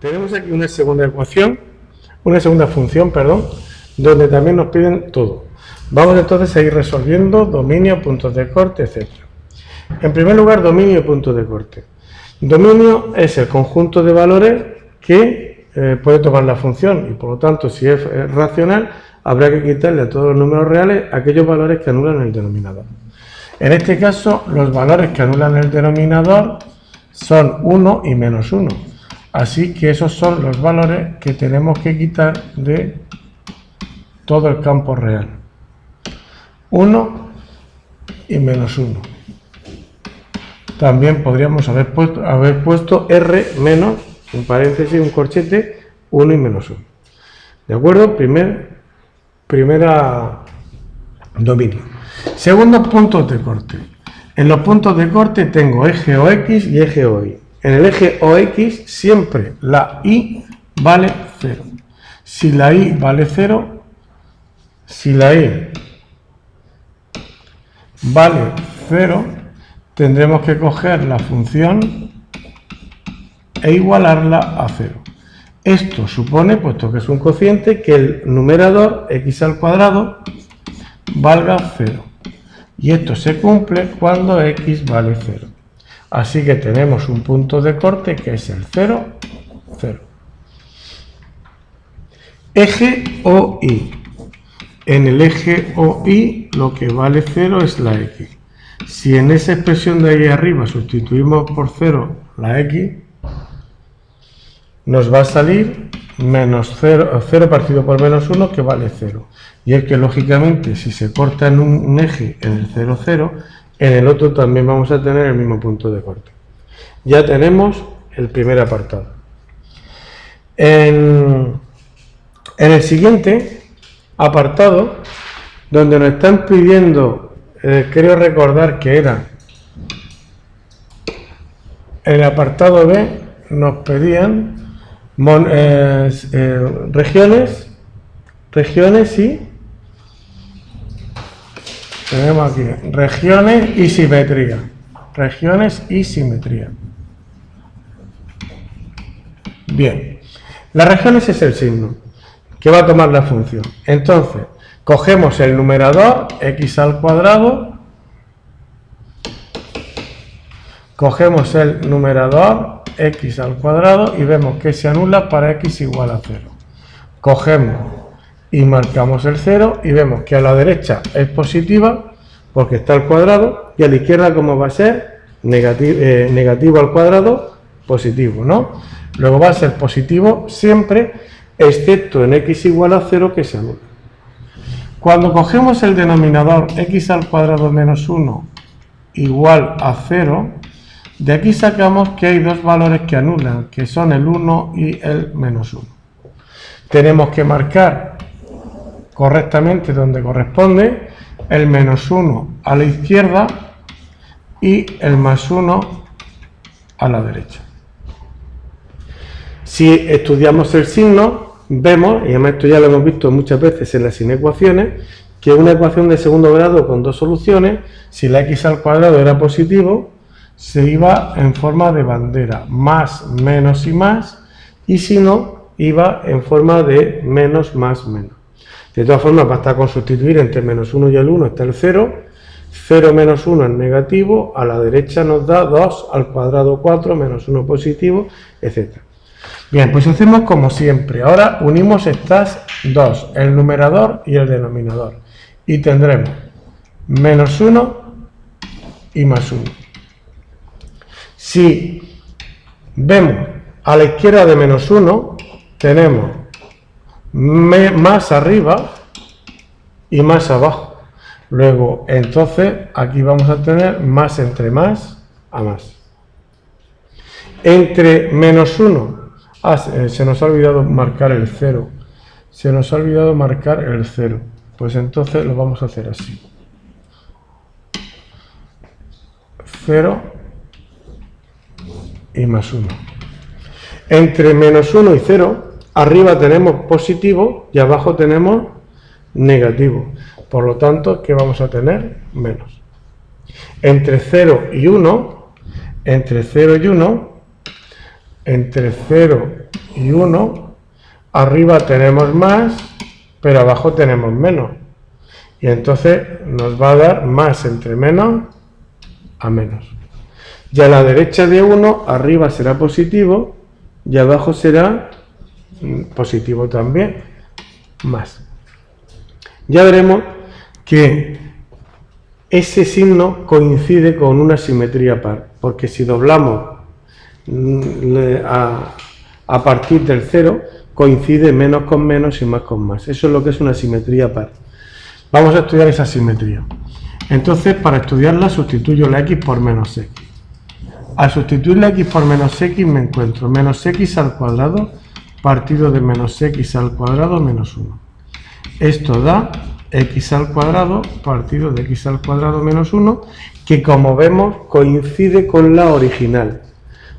Tenemos aquí una segunda ecuación, una segunda función, perdón, donde también nos piden todo. Vamos entonces a ir resolviendo dominio, puntos de corte, etc. En primer lugar, dominio y puntos de corte. Dominio es el conjunto de valores que puede tomar la función y por lo tanto, si es racional, habrá que quitarle a todos los números reales aquellos valores que anulan el denominador. En este caso, los valores que anulan el denominador son 1 y menos 1. Así que esos son los valores que tenemos que quitar de todo el campo real. 1 y menos 1. También podríamos haber puesto R menos, un paréntesis, un corchete, 1 y menos 1. ¿De acuerdo? Primera dominio. Segundo, puntos de corte. En los puntos de corte tengo eje OX y eje OY. En el eje OX siempre la Y vale 0. Si la Y vale 0, tendremos que coger la función e igualarla a 0. Esto supone, puesto que es un cociente, que el numerador x al cuadrado valga 0. Y esto se cumple cuando x vale 0. Así que tenemos un punto de corte que es el 0, 0. Eje OY. En el eje OY lo que vale 0 es la x. Si en esa expresión de ahí arriba sustituimos por 0 la x, nos va a salir menos 0 partido por menos 1, que vale 0. Y es que lógicamente si se corta en un eje en el 0, 0, en el otro también vamos a tener el mismo punto de corte. Ya tenemos el primer apartado. En el siguiente apartado, donde nos están pidiendo, creo recordar que era el apartado B, nos pedían regiones y tenemos aquí regiones y simetría. Regiones y simetría. Bien, las regiones es el signo que va a tomar la función. Entonces, cogemos el numerador x al cuadrado, y vemos que se anula para x igual a 0. Cogemos y marcamos el 0 y vemos que a la derecha es positiva porque está al cuadrado y a la izquierda, ¿cómo va a ser? Negativo al cuadrado, positivo, ¿no? Luego va a ser positivo siempre, excepto en x igual a 0, que se anula. Cuando cogemos el denominador x al cuadrado menos 1 igual a 0, de aquí sacamos que hay dos valores que anulan, que son el 1 y el menos 1. Tenemos que marcar correctamente donde corresponde el menos 1 a la izquierda y el más 1 a la derecha. Si estudiamos el signo, vemos, y además esto ya lo hemos visto muchas veces en las inecuaciones, que una ecuación de segundo grado con dos soluciones, si la x al cuadrado era positivo, se iba en forma de bandera, más, menos y más, y si no, iba en forma de menos, más, menos. De todas formas, basta con sustituir entre menos 1 y el 1 está el 0, 0 menos 1 es negativo, a la derecha nos da 2 al cuadrado 4, menos 1 positivo, etc. Bien, pues hacemos como siempre. Ahora unimos estas dos, el numerador y el denominador, y tendremos menos 1 y más 1. Si vemos a la izquierda de menos 1, tenemos más arriba y más abajo. Luego, entonces, aquí vamos a tener más entre más a más. Entre menos 1, se nos ha olvidado marcar el 0. Pues entonces lo vamos a hacer así. 0 y más 1. Entre menos 1 y 0, arriba tenemos positivo y abajo tenemos negativo. Por lo tanto, ¿qué vamos a tener? Menos. Entre 0 y 1 entre 0 y 1, arriba tenemos más, pero abajo tenemos menos. Y entonces nos va a dar más entre menos a menos. Y a la derecha de 1, arriba será positivo y abajo será positivo también, más. Ya veremos que ese signo coincide con una simetría par, porque si doblamos a partir del 0, coincide menos con menos y más con más. Eso es lo que es una simetría par. Vamos a estudiar esa simetría. Entonces, para estudiarla, sustituyo la x por menos x. Al sustituir la x por menos x, me encuentro menos x al cuadrado partido de menos x al cuadrado menos 1. Esto da x al cuadrado partido de x al cuadrado menos 1, que como vemos coincide con la original.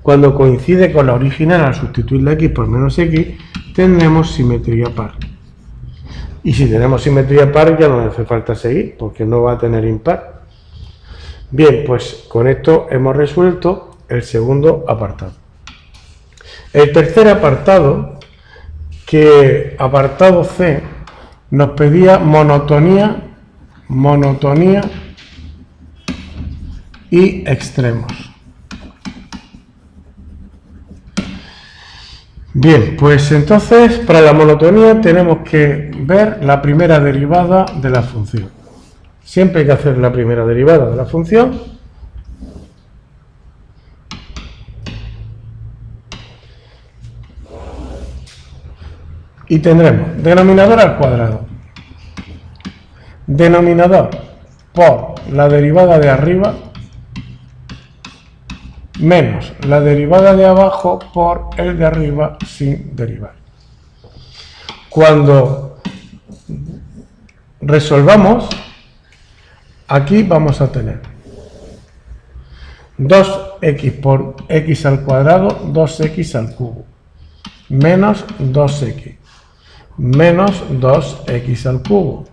Cuando coincide con la original, al sustituir la x por menos x, tendremos simetría par. Y si tenemos simetría par, ya no hace falta seguir, porque no va a tener impar. Bien, pues con esto hemos resuelto el segundo apartado. El tercer apartado, que apartado C, nos pedía monotonía y extremos. Bien, pues entonces para la monotonía tenemos que ver la primera derivada de la función. Siempre hay que hacer la primera derivada de la función. Y tendremos denominador al cuadrado. Denominador por la derivada de arriba menos la derivada de abajo por el de arriba sin derivar. Cuando resolvamos, aquí vamos a tener 2x por x al cuadrado, 2x al cubo, menos 2x, menos 2x al cubo,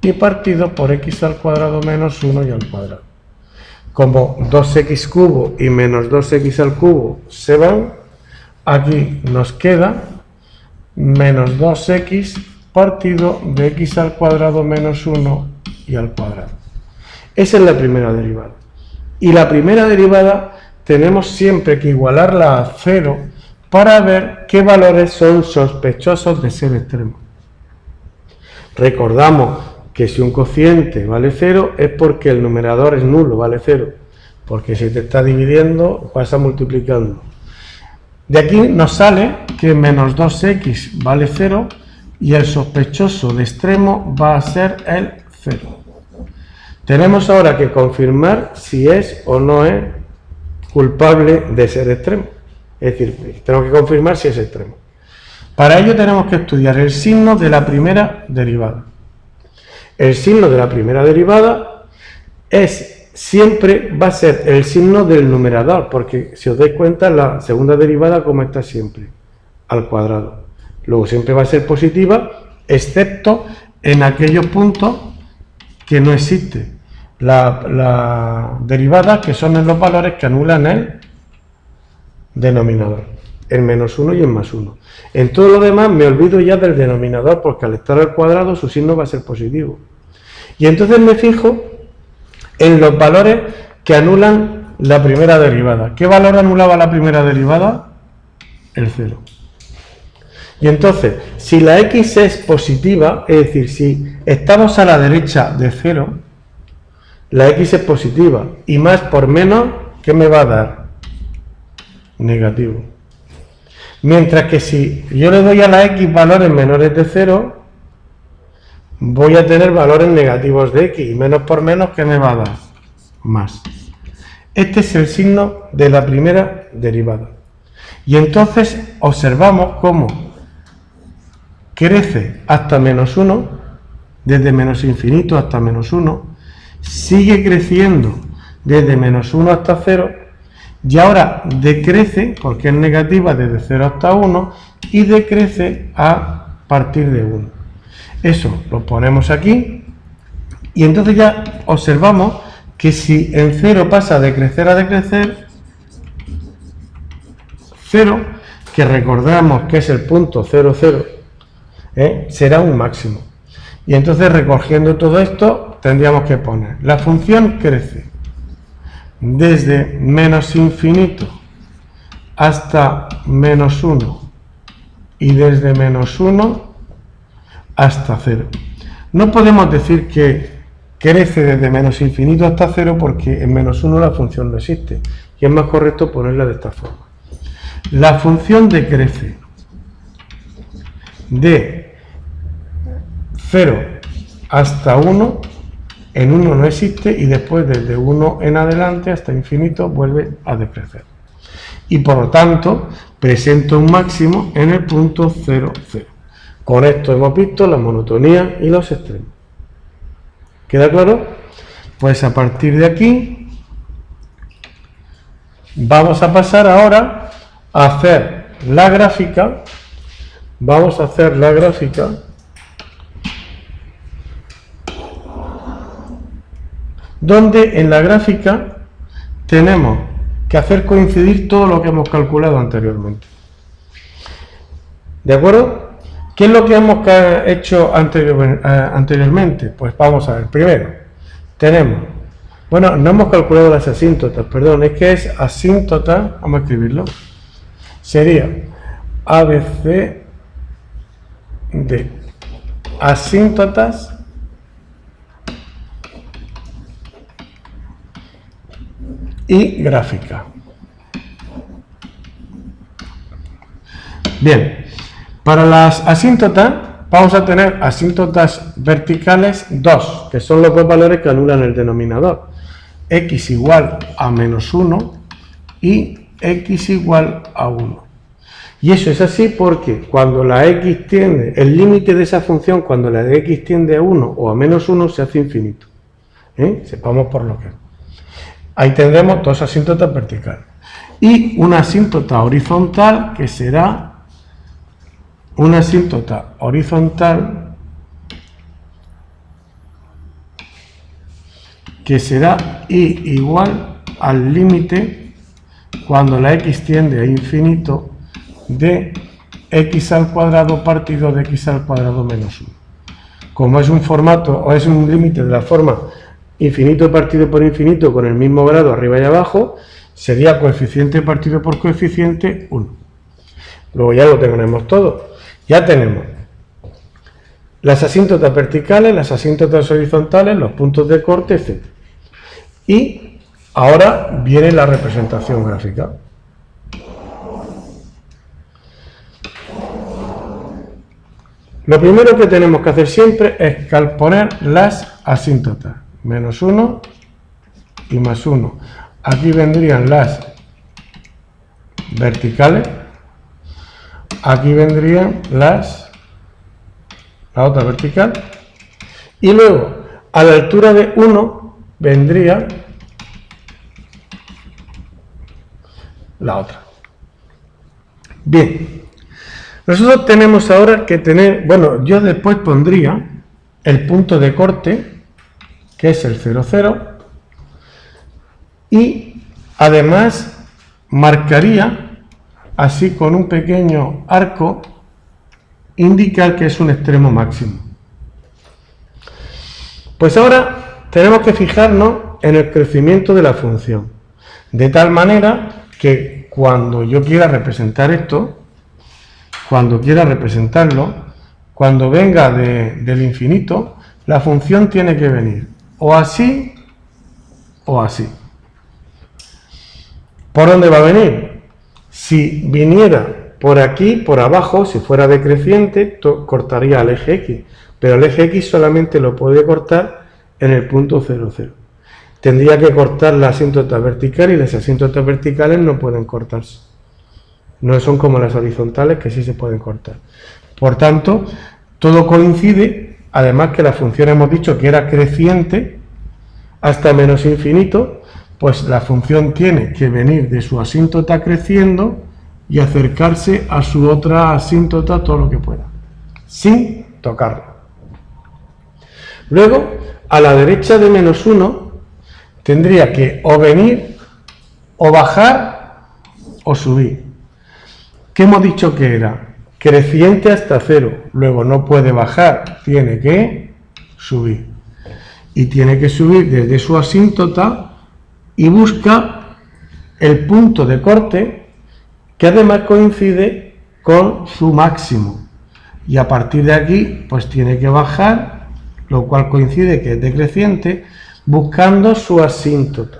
y partido por x al cuadrado menos 1 y al cuadrado. Como 2x cubo y menos 2x al cubo se van, aquí nos queda menos 2x partido de x al cuadrado menos 1 y al cuadrado. Esa es la primera derivada. Y la primera derivada tenemos siempre que igualarla a 0 para ver qué valores son sospechosos de ser extremos. Recordamos que si un cociente vale 0 es porque el numerador es nulo, vale 0. Porque si te está dividiendo, pasa multiplicando. De aquí nos sale que menos 2x vale 0 y el sospechoso de extremo va a ser el 0. Tenemos ahora que confirmar si es o no es culpable de ser extremo. Es decir, tenemos que confirmar si es extremo. Para ello tenemos que estudiar el signo de la primera derivada. El signo de la primera derivada siempre va a ser el signo del numerador, porque si os dais cuenta, la segunda derivada como está siempre, al cuadrado. Luego siempre va a ser positiva, excepto en aquellos puntos que no existe la derivada, que son en los valores que anulan el denominador, el menos 1 y el más 1. En todo lo demás me olvido ya del denominador, porque al estar al cuadrado su signo va a ser positivo. Y entonces me fijo en los valores que anulan la primera derivada. ¿Qué valor anulaba la primera derivada? El 0. Y entonces, si la x es positiva, es decir, si estamos a la derecha de 0, la x es positiva, y más por menos, ¿qué me va a dar? Negativo. Mientras que si yo le doy a la x valores menores de 0, voy a tener valores negativos de x, y menos por menos, ¿qué me va a dar? Más. Este es el signo de la primera derivada. Y entonces observamos cómo crece hasta menos 1, desde menos infinito hasta menos 1, sigue creciendo desde menos 1 hasta 0, y ahora decrece, porque es negativa, desde 0 hasta 1, y decrece a partir de 1. Eso lo ponemos aquí, y entonces ya observamos que si en 0 pasa de crecer a decrecer, 0 que recordamos que es el punto 0, 0, será un máximo. Y entonces, recogiendo todo esto, tendríamos que poner: la función crece desde menos infinito hasta menos 1 y desde menos 1 hasta 0. No podemos decir que crece desde menos infinito hasta 0 porque en menos 1 la función no existe, y es más correcto ponerla de esta forma. La función decrece de 0 hasta 1, en 1 no existe, y después desde 1 en adelante hasta infinito vuelve a decrecer. Y por lo tanto presenta un máximo en el punto 0, 0. Con esto hemos visto la monotonía y los extremos. ¿Queda claro? Pues a partir de aquí vamos a pasar ahora a hacer la gráfica. Vamos a hacer la gráfica donde en la gráfica tenemos que hacer coincidir todo lo que hemos calculado anteriormente. ¿De acuerdo? ¿Qué es lo que hemos hecho anteriormente? Pues vamos a ver. Primero, tenemos, bueno, no hemos calculado las asíntotas, perdón, es que es asíntota, vamos a escribirlo, sería ABC de asíntotas y gráfica. Bien. Para las asíntotas vamos a tener asíntotas verticales 2, que son los dos valores que anulan el denominador. X igual a menos 1 y X igual a 1. Y eso es así porque cuando la X tiende, el límite de esa función, cuando la de X tiende a 1 o a menos 1, se hace infinito. Sepamos por lo que. Ahí tendremos dos asíntotas verticales. Y una asíntota horizontal que será una asíntota horizontal que será y igual al límite cuando la x tiende a infinito de x al cuadrado partido de x al cuadrado menos 1. Como es un formato o es un límite de la forma infinito partido por infinito con el mismo grado arriba y abajo, sería coeficiente partido por coeficiente 1. Luego ya lo tenemos todo. Ya tenemos las asíntotas verticales, las asíntotas horizontales, los puntos de corte, etc. Y ahora viene la representación gráfica. Lo primero que tenemos que hacer siempre es poner las asíntotas. Menos 1 y más 1. Aquí vendrían las verticales. Aquí vendrían la otra vertical. Y luego, a la altura de 1, vendría la otra. Bien. Nosotros tenemos ahora que tener, bueno, yo después pondría el punto de corte, que es el 0, 0, y además marcaría así con un pequeño arco, indicar que es un extremo máximo. Pues ahora tenemos que fijarnos en el crecimiento de la función, de tal manera que cuando yo quiera representar esto, cuando quiera representarlo, cuando venga del infinito, la función tiene que venir o así o así. ¿Por dónde va a venir? Si viniera por aquí, por abajo, si fuera decreciente, cortaría al eje X, pero el eje X solamente lo puede cortar en el punto 0, 0. Tendría que cortar la asíntota vertical y las asíntotas verticales no pueden cortarse. No son como las horizontales que sí se pueden cortar. Por tanto, todo coincide, además que la función hemos dicho que era creciente hasta menos infinito, pues la función tiene que venir de su asíntota creciendo y acercarse a su otra asíntota todo lo que pueda, sin tocarla. Luego, a la derecha de menos 1, tendría que o venir, o bajar, o subir. ¿Qué hemos dicho que era? Creciente hasta 0. Luego no puede bajar, tiene que subir. Y tiene que subir desde su asíntota y busca el punto de corte que además coincide con su máximo. Y a partir de aquí, pues tiene que bajar, lo cual coincide que es decreciente, buscando su asíntota.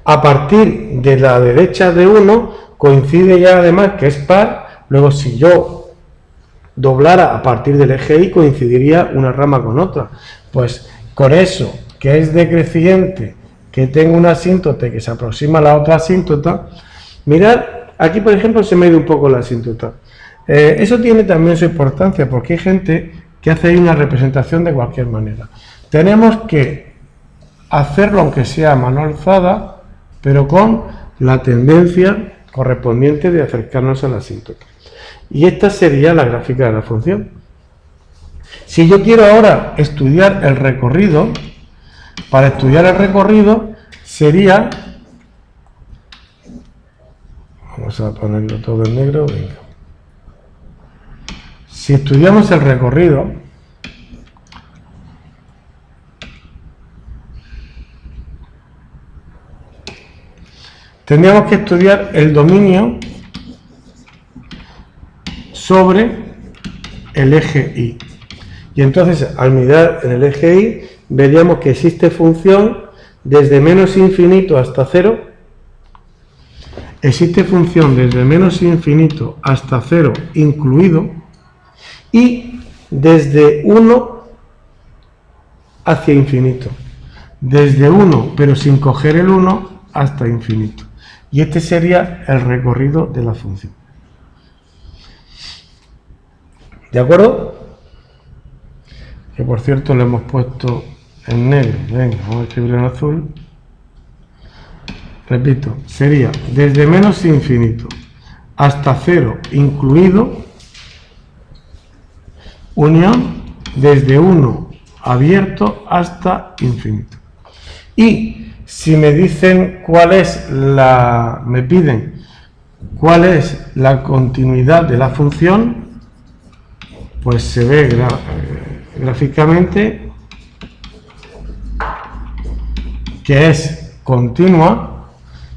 A partir de la derecha de 1, coincide ya además que es par, luego si yo doblara a partir del eje Y, coincidiría una rama con otra. Pues con eso, que es decreciente, que tengo una asíntota que se aproxima a la otra asíntota, mirad, aquí por ejemplo se me ha ido un poco la asíntota. Eso tiene también su importancia, porque hay gente que hace ahí una representación de cualquier manera. Tenemos que hacerlo aunque sea a mano alzada, pero con la tendencia correspondiente de acercarnos a la asíntota. Y esta sería la gráfica de la función. Si yo quiero ahora estudiar el recorrido, para estudiar el recorrido sería, vamos a ponerlo todo en negro, venga. Si estudiamos el recorrido, tendríamos que estudiar el dominio sobre el eje Y. Y entonces, al mirar en el eje Y, veríamos que existe función desde menos infinito hasta 0. Existe función desde menos infinito hasta 0 incluido. Y desde 1 hacia infinito. Desde 1, pero sin coger el 1, hasta infinito. Y este sería el recorrido de la función. ¿De acuerdo? Que por cierto lo hemos puesto en negro. Venga, vamos a escribirlo en azul. Repito, sería desde menos infinito hasta 0 incluido, unión desde 1 abierto hasta infinito. Y si me dicen me piden cuál es la continuidad de la función, pues se ve gráficamente que es continua,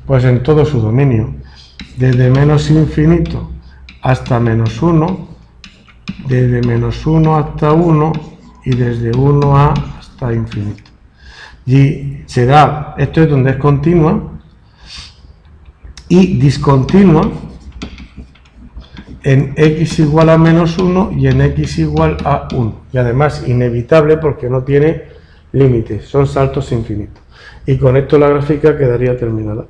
pues en todo su dominio, desde menos infinito hasta menos 1, desde menos 1 hasta 1 y desde 1a hasta infinito. Y esto es donde es continua, y discontinua en x igual a menos 1 y en x igual a 1. Y además inevitable porque no tiene límites, son saltos infinitos. Y con esto la gráfica quedaría terminada.